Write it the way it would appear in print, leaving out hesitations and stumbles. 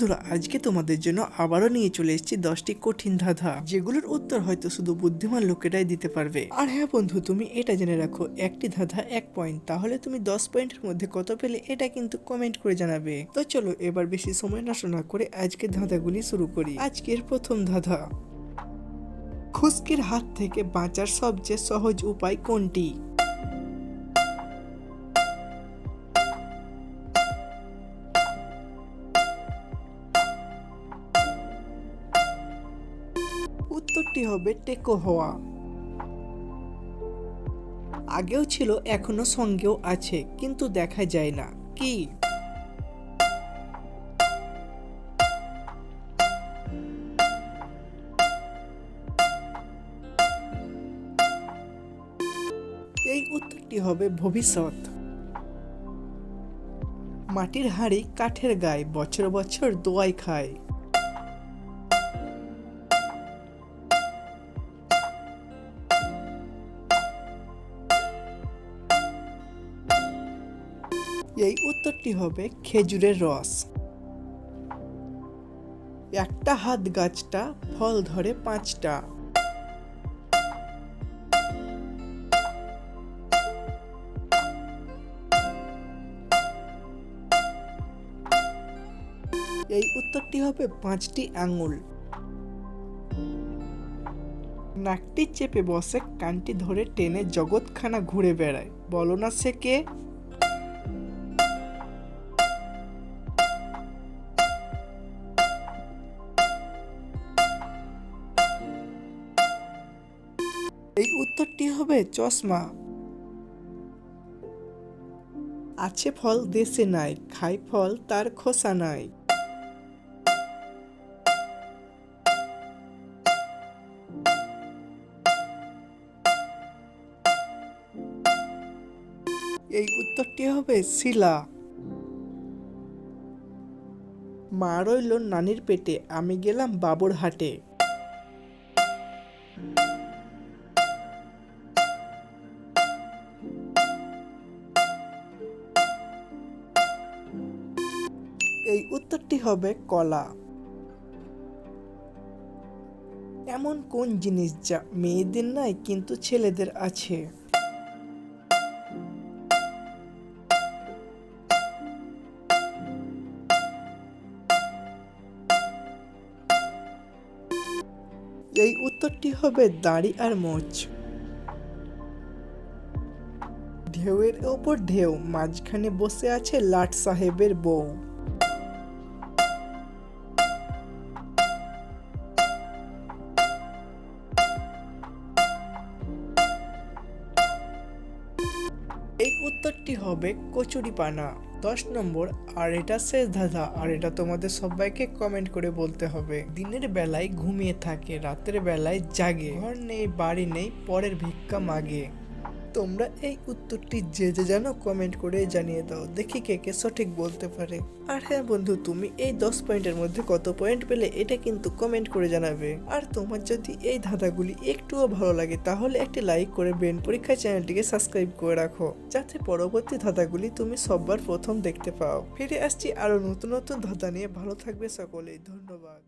বন্ধুরা, আজকে তোমাদের জন্য আবারও নিয়ে চলে এসেছি 10টি কঠিন ধাঁধা, যেগুলোর উত্তর হয়তো শুধু বুদ্ধিমান লোকেরাই দিতে পারবে। আর হ্যাঁ বন্ধু, তুমি এটা জেনে রাখো, একটি ধাঁধা 1 পয়েন্ট, তাহলে তুমি 10 পয়েন্টের মধ্যে কত পেলে এটা কিন্তু কমেন্ট করে জানাবে। তো চলো এবার বেশি সময় নষ্ট না করে আজকের ধাঁধাগুলি শুরু করি। আজকের প্রথম ধাঁধা, খুশকির হাত থেকে বাঁচার সবচেয়ে সহজ উপায় কোনটি? উত্তরটি হবে টেকো হওয়া। আগেও ছিল, এখনো সঙ্গেও আছে, কিন্তু দেখা যায় না, কি? এই উত্তরটি হবে ভবিষ্যৎ। মাটির হাঁড়ি কাঠের গায়ে, বছর বছর দোয়াই খায়। এই উত্তরটি হবে খেজুরের রস। একটা হাত গাছটা, ফল ধরে 5টা। এই উত্তরটি হবে 5টি আঙ্গুল। নাকটি চেপে বসে, কানটি ধরে টেনে জগৎখানা ঘুরে বেড়ায়, বলো না সে কে? এই উত্তরটি হবে চশমা। আছে ফল দেশে নাই, খাই ফল তার খোসা নাই। এই উত্তরটি হবে শিলা। মা রইল নানির পেটে, আমি গেলাম বাবুর হাটে। এই উত্তরটি হবে কলা। এমন কোন জিনিস যা মেয়েদের নাই কিন্তু ছেলেদের আছে? এই উত্তরটি হবে দাড়ি আর মোচ। ঢেউয়ের ওপর ঢেউ, মাঝখানে বসে আছে লাট সাহেবের বউ। এই উত্তরটি হবে কচুরিপানা। 10 নম্বর, আর এটা শেষ ধাঁধা, আর এটা তোমাদের সবাইকে কমেন্ট করে বলতে হবে। দিনের বেলায় ঘুমিয়ে থাকে, রাতের বেলায় জাগে, ঘর নেই বাড়ি নেই, পরের ভিক্ষা মাগে। তোমরা এই উত্তরটি যে যে জানো কমেন্ট করে জানিয়ে দাও, দেখি কে কে সঠিক বলতে পারে। আর হ্যাঁ বন্ধু, তুমি এই 10 পয়েন্টের মধ্যে কত পয়েন্ট পেলে এটা কিন্তু কমেন্ট করে জানাবে। আর তোমার যদি এই ধাঁধাগুলি একটুও ভালো লাগে তাহলে একটি লাইক করে ব্রেন পরীক্ষা চ্যানেলটিকে সাবস্ক্রাইব করে রাখো, যাতে পরবর্তী ধাঁধাগুলি তুমি সবার প্রথম দেখতে পাও। ফিরে আসছি আরো নতুন নতুন ধাঁধা নিয়ে। ভালো থাকবে সকলেই, ধন্যবাদ।